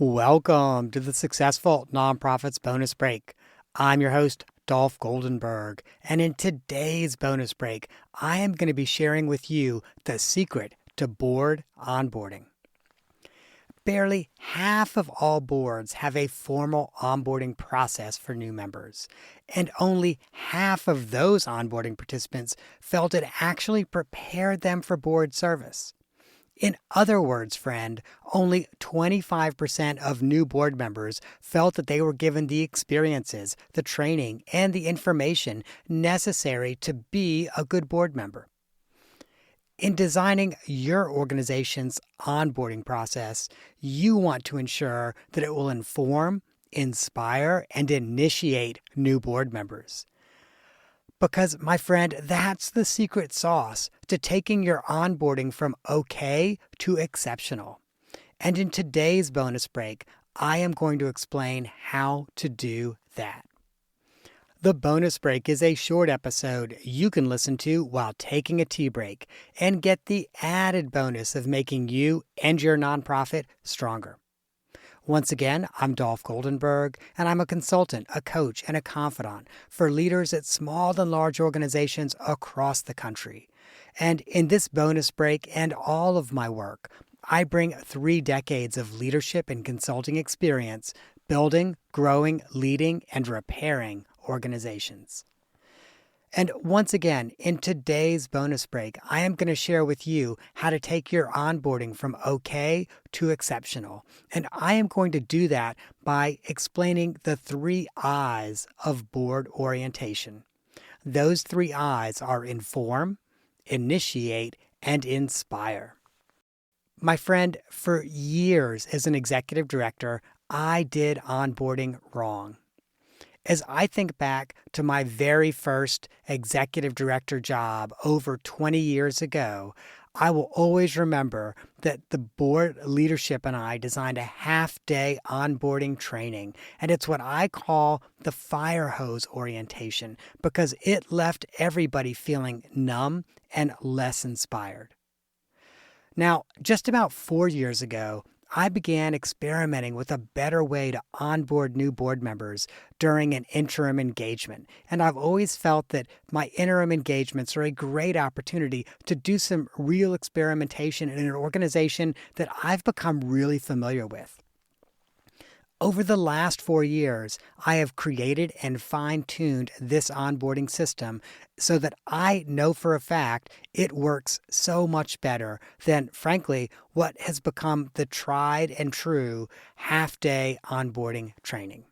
Welcome to the Successful Nonprofits Bonus Break. I'm your host, Dolph, and in today's bonus break, I am going to be sharing with you the secret to board onboarding. Barely half of all boards have a formal onboarding process for new members, and only half of those onboarding participants felt it actually prepared them for board service. In other words, friend, only 25% of new board members felt that they were given the experiences, the training, and the information necessary to be a good board member. In designing your organization's onboarding process, you want to ensure that it will inform, inspire, and initiate new board members. Because, my friend, that's the secret sauce to taking your onboarding from okay to exceptional. And in today's bonus break, I am going to explain how to do that. The bonus break is a short episode you can listen to while taking a tea break and get the added bonus of making you and your nonprofit stronger. Once again, I'm Dolph, and I'm a consultant, a coach, and a confidant for leaders at small and large organizations across the country. And in this bonus break and all of my work, I bring 3 decades of leadership and consulting experience building, growing, leading, and repairing organizations. And once again, in today's bonus break, I am going to share with you how to take your onboarding from okay to exceptional. And I am going to do that by explaining the 3 I's of board orientation. Those 3 I's are inform, initiate, and inspire. My friend, for years as an executive director, I did onboarding wrong. As I think back to my very first executive director job over 20 years ago, I will always remember that the board leadership and I designed a half-day onboarding training, and it's what I call the fire hose orientation because it left everybody feeling numb and less inspired. Now, just about 4 years ago, I began experimenting with a better way to onboard new board members during an interim engagement. And I've always felt that my interim engagements are a great opportunity to do some real experimentation in an organization that I've become really familiar with. Over the last 4 years, I have created and fine-tuned this onboarding system so that I know for a fact it works so much better than, frankly, what has become the tried and true half-day onboarding training.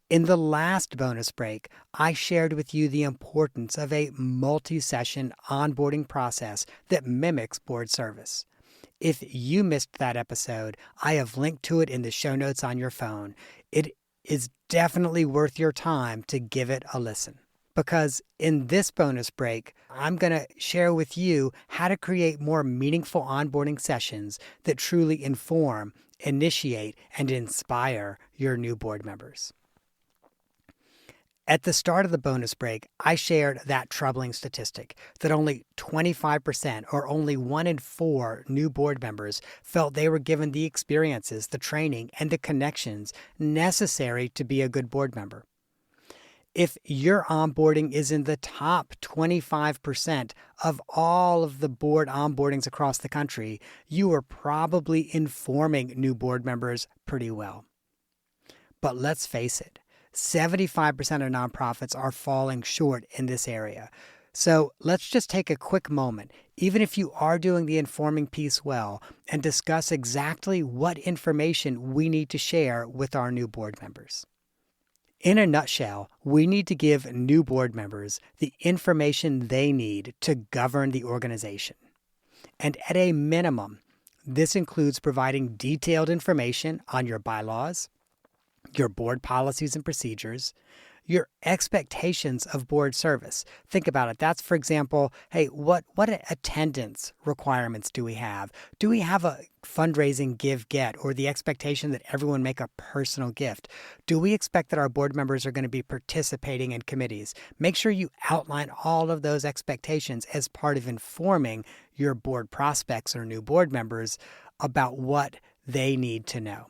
In the last bonus break, I shared with you the importance of a multi-session onboarding process that mimics board service. If you missed that episode, I have linked to it in the show notes on your phone. It is definitely worth your time to give it a listen. Because in this bonus break, I'm going to share with you how to create more meaningful onboarding sessions that truly inform, initiate, and inspire your new board members. At the start of the bonus break, I shared that troubling statistic that only 25% or only 1 in 4 new board members felt they were given the experiences, the training, and the connections necessary to be a good board member. If your onboarding is in the top 25% of all of the board onboardings across the country, you are probably informing new board members pretty well. But let's face it, 75% of nonprofits are falling short in this area. So let's just take a quick moment, even if you are doing the informing piece well, and discuss exactly what information we need to share with our new board members. In a nutshell, we need to give new board members the information they need to govern the organization. And at a minimum, this includes providing detailed information on your bylaws, your board policies and procedures, your expectations of board service. Think about it. That's, for example, hey, what attendance requirements do we have? Do we have a fundraising give-get or the expectation that everyone make a personal gift? Do we expect that our board members are going to be participating in committees? Make sure you outline all of those expectations as part of informing your board prospects or new board members about what they need to know.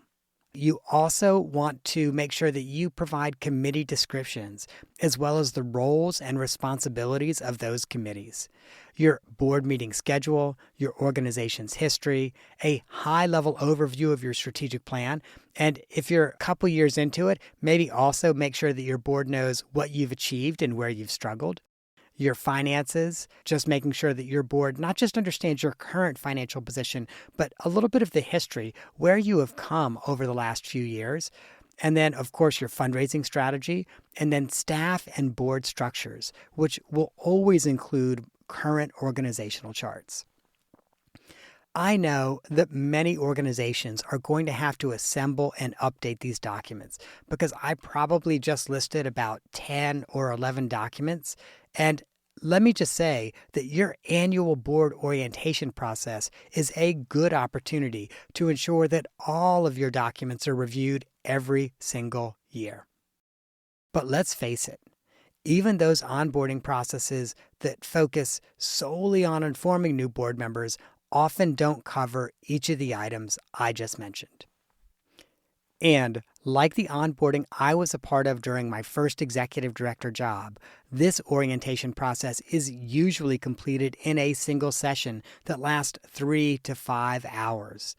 You also want to make sure that you provide committee descriptions, as well as the roles and responsibilities of those committees, your board meeting schedule, your organization's history, a high-level overview of your strategic plan, and if you're a couple years into it, maybe also make sure that your board knows what you've achieved and where you've struggled. Your finances, just making sure that your board not just understands your current financial position, but a little bit of the history, where you have come over the last few years. And then, of course, your fundraising strategy, and then staff and board structures, which will always include current organizational charts. I know that many organizations are going to have to assemble and update these documents because I probably just listed about 10 or 11 documents. And let me just say that your annual board orientation process is a good opportunity to ensure that all of your documents are reviewed every single year. But let's face it, even those onboarding processes that focus solely on informing new board members often don't cover each of the items I just mentioned. And like the onboarding I was a part of during my first executive director job, this orientation process is usually completed in a single session that lasts 3 to 5 hours.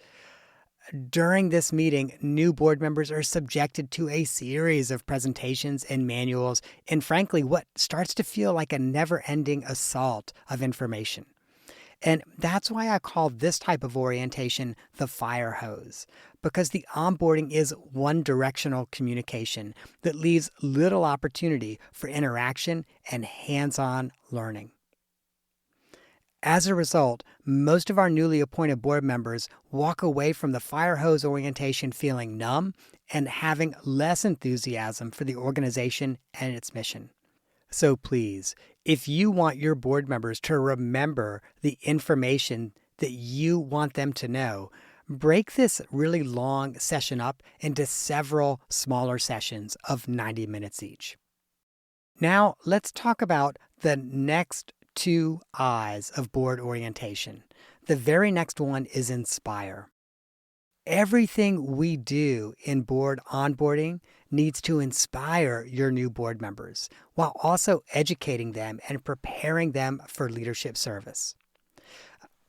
During this meeting, new board members are subjected to a series of presentations and manuals, and frankly, what starts to feel like a never-ending assault of information. And that's why I call this type of orientation the fire hose, because the onboarding is one-directional communication that leaves little opportunity for interaction and hands-on learning. As a result, most of our newly appointed board members walk away from the fire hose orientation feeling numb and having less enthusiasm for the organization and its mission. So please, if you want your board members to remember the information that you want them to know, break this really long session up into several smaller sessions of 90 minutes each. Now, let's talk about the next 2 I's of board orientation. The very next one is inspire. Everything we do in board onboarding needs to inspire your new board members while also educating them and preparing them for leadership service.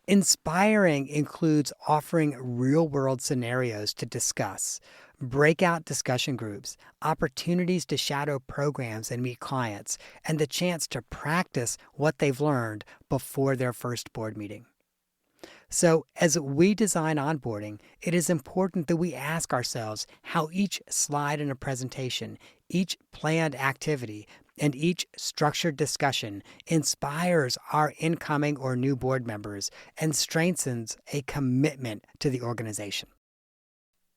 Inspiring includes offering real-world scenarios to discuss, breakout discussion groups, opportunities to shadow programs and meet clients, and the chance to practice what they've learned before their first board meeting. So as we design onboarding, it is important that we ask ourselves how each slide in a presentation, each planned activity, and each structured discussion inspires our incoming or new board members and strengthens a commitment to the organization.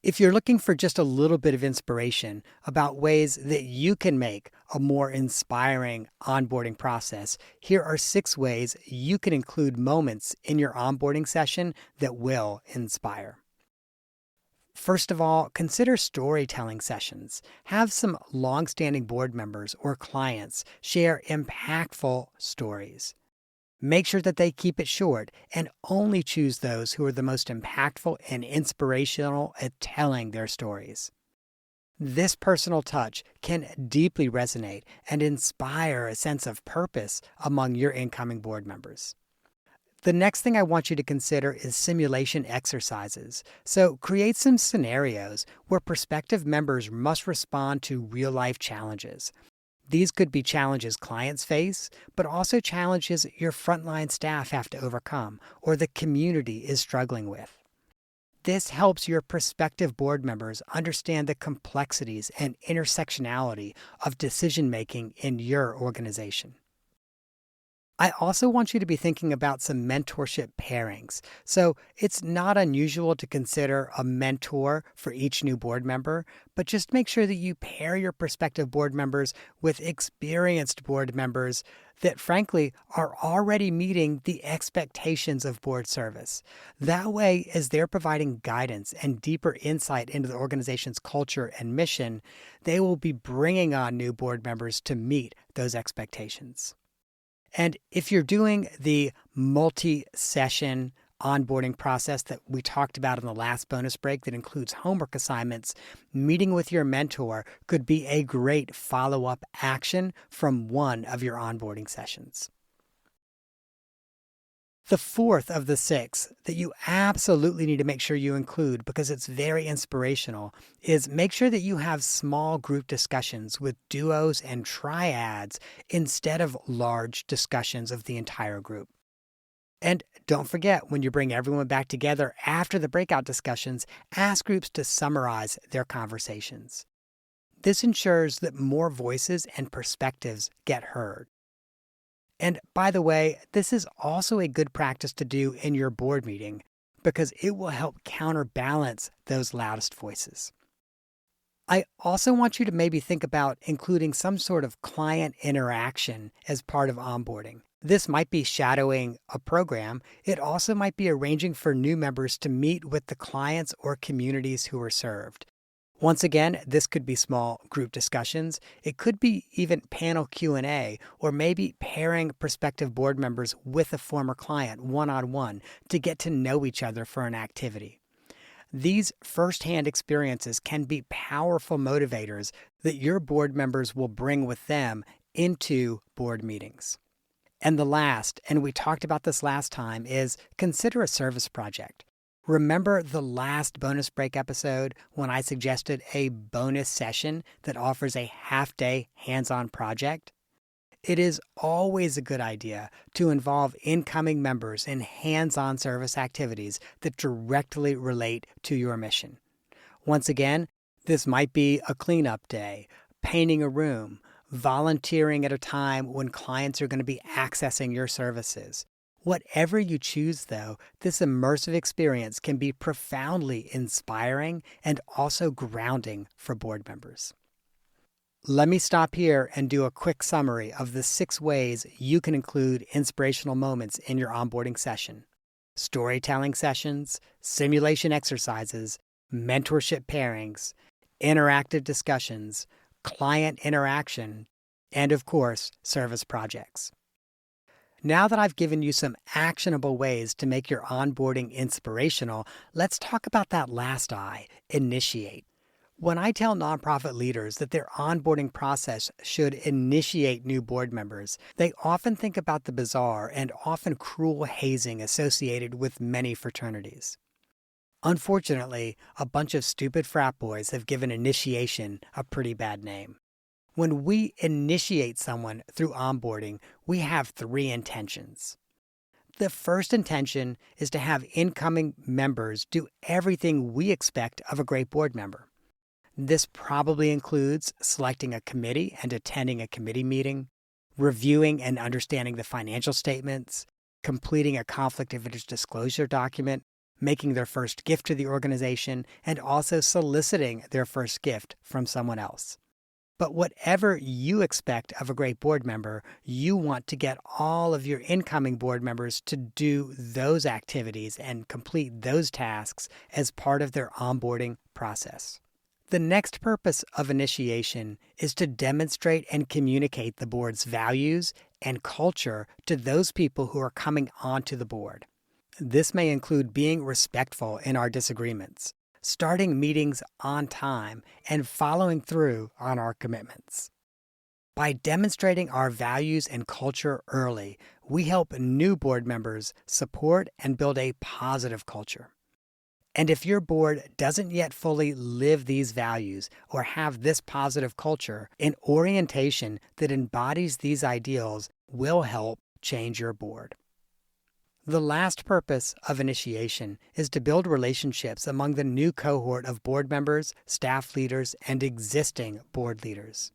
If you're looking for just a little bit of inspiration about ways that you can make a more inspiring onboarding process, here are 6 ways you can include moments in your onboarding session that will inspire. First of all, consider storytelling sessions. Have some long-standing board members or clients share impactful stories. Make sure that they keep it short and only choose those who are the most impactful and inspirational at telling their stories. This personal touch can deeply resonate and inspire a sense of purpose among your incoming board members. The next thing I want you to consider is simulation exercises. So create some scenarios where prospective members must respond to real-life challenges. These could be challenges clients face, but also challenges your frontline staff have to overcome or the community is struggling with. This helps your prospective board members understand the complexities and intersectionality of decision-making in your organization. I also want you to be thinking about some mentorship pairings. So it's not unusual to consider a mentor for each new board member, but just make sure that you pair your prospective board members with experienced board members that frankly are already meeting the expectations of board service. That way, as they're providing guidance and deeper insight into the organization's culture and mission, they will be bringing on new board members to meet those expectations. And if you're doing the multi-session onboarding process that we talked about in the last bonus break that includes homework assignments, meeting with your mentor could be a great follow-up action from one of your onboarding sessions. The fourth of the six that you absolutely need to make sure you include because it's very inspirational is make sure that you have small group discussions with duos and triads instead of large discussions of the entire group. And don't forget, when you bring everyone back together after the breakout discussions, ask groups to summarize their conversations. This ensures that more voices and perspectives get heard. And by the way, this is also a good practice to do in your board meeting because it will help counterbalance those loudest voices. I also want you to maybe think about including some sort of client interaction as part of onboarding. This might be shadowing a program. It also might be arranging for new members to meet with the clients or communities who are served. Once again, this could be small group discussions. It could be even panel Q&A, or maybe pairing prospective board members with a former client one-on-one to get to know each other for an activity. These firsthand experiences can be powerful motivators that your board members will bring with them into board meetings. And the last, and we talked about this last time, is consider a service project. Remember the last bonus break episode when I suggested a bonus session that offers a half-day hands-on project? It is always a good idea to involve incoming members in hands-on service activities that directly relate to your mission. Once again, this might be a cleanup day, painting a room, volunteering at a time when clients are going to be accessing your services. Whatever you choose, though, this immersive experience can be profoundly inspiring and also grounding for board members. Let me stop here and do a quick summary of the 6 ways you can include inspirational moments in your onboarding session: storytelling sessions, simulation exercises, mentorship pairings, interactive discussions, client interaction, and of course, service projects. Now that I've given you some actionable ways to make your onboarding inspirational, let's talk about that last I, initiate. When I tell nonprofit leaders that their onboarding process should initiate new board members, they often think about the bizarre and often cruel hazing associated with many fraternities. Unfortunately, a bunch of stupid frat boys have given initiation a pretty bad name. When we initiate someone through onboarding, we have 3 intentions. The first intention is to have incoming members do everything we expect of a great board member. This probably includes selecting a committee and attending a committee meeting, reviewing and understanding the financial statements, completing a conflict of interest disclosure document, making their first gift to the organization, and also soliciting their first gift from someone else. But whatever you expect of a great board member, you want to get all of your incoming board members to do those activities and complete those tasks as part of their onboarding process. The next purpose of initiation is to demonstrate and communicate the board's values and culture to those people who are coming onto the board. This may include being respectful in our disagreements, starting meetings on time, and following through on our commitments. By demonstrating our values and culture early, we help new board members support and build a positive culture. And if your board doesn't yet fully live these values or have this positive culture, an orientation that embodies these ideals will help change your board. The last purpose of initiation is to build relationships among the new cohort of board members, staff leaders, and existing board leaders.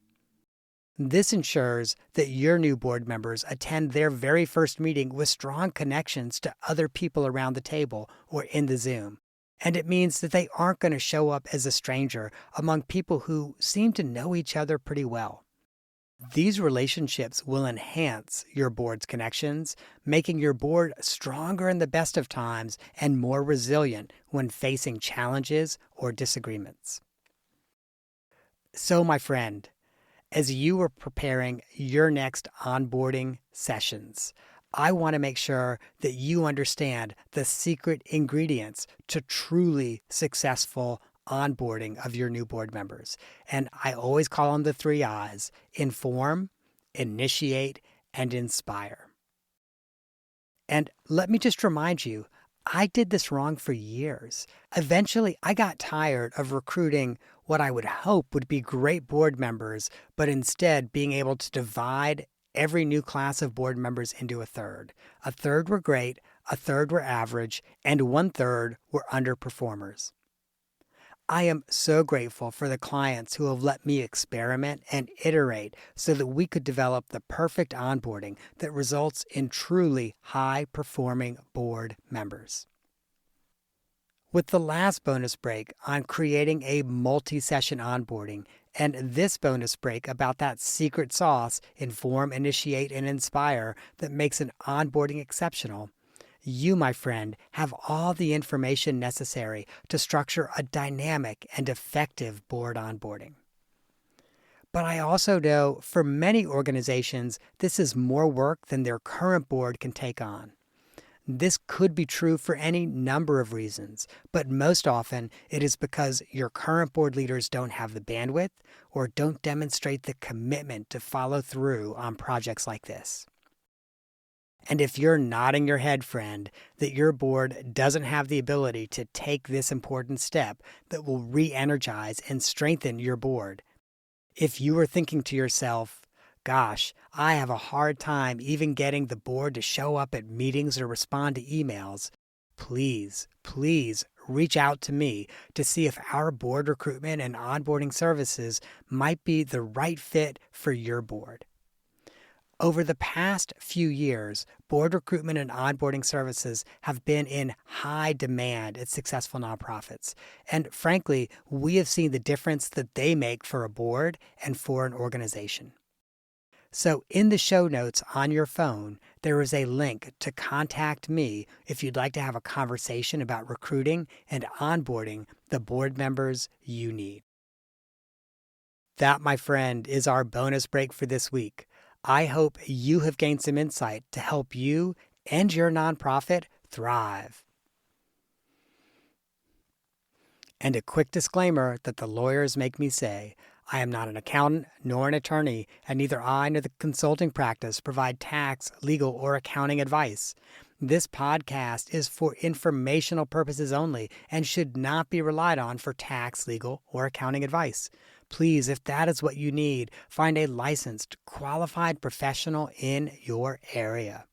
This ensures that your new board members attend their very first meeting with strong connections to other people around the table or in the Zoom. And it means that they aren't going to show up as a stranger among people who seem to know each other pretty well. These relationships will enhance your board's connections, making your board stronger in the best of times and more resilient when facing challenges or disagreements. So, my friend, as you are preparing your next onboarding sessions, I want to make sure that you understand the secret ingredients to truly successful onboarding of your new board members. And I always call them the 3 I's: inform, initiate, and inspire. And let me just remind you, I did this wrong for years. Eventually, I got tired of recruiting what I would hope would be great board members, but instead being able to divide every new class of board members into a third. A third were great, a third were average, and 1/3 were underperformers. I am so grateful for the clients who have let me experiment and iterate so that we could develop the perfect onboarding that results in truly high-performing board members. With the last bonus break on creating a multi-session onboarding, and this bonus break about that secret sauce, inform, initiate, and inspire, that makes an onboarding exceptional, you, my friend, have all the information necessary to structure a dynamic and effective board onboarding. But I also know for many organizations, this is more work than their current board can take on. This could be true for any number of reasons, but most often it is because your current board leaders don't have the bandwidth or don't demonstrate the commitment to follow through on projects like this. And if you're nodding your head, friend, that your board doesn't have the ability to take this important step that will re-energize and strengthen your board, if you are thinking to yourself, gosh, I have a hard time even getting the board to show up at meetings or respond to emails, please reach out to me to see if our board recruitment and onboarding services might be the right fit for your board. Over the past few years, board recruitment and onboarding services have been in high demand at successful nonprofits. And frankly, we have seen the difference that they make for a board and for an organization. So in the show notes on your phone, there is a link to contact me if you'd like to have a conversation about recruiting and onboarding the board members you need. That, my friend, is our bonus break for this week. I hope you have gained some insight to help you and your nonprofit thrive. And a quick disclaimer that the lawyers make me say: I am not an accountant nor an attorney, and neither I nor the consulting practice provide tax, legal, or accounting advice. This podcast is for informational purposes only and should not be relied on for tax, legal, or accounting advice. Please, if that is what you need, find a licensed, qualified professional in your area.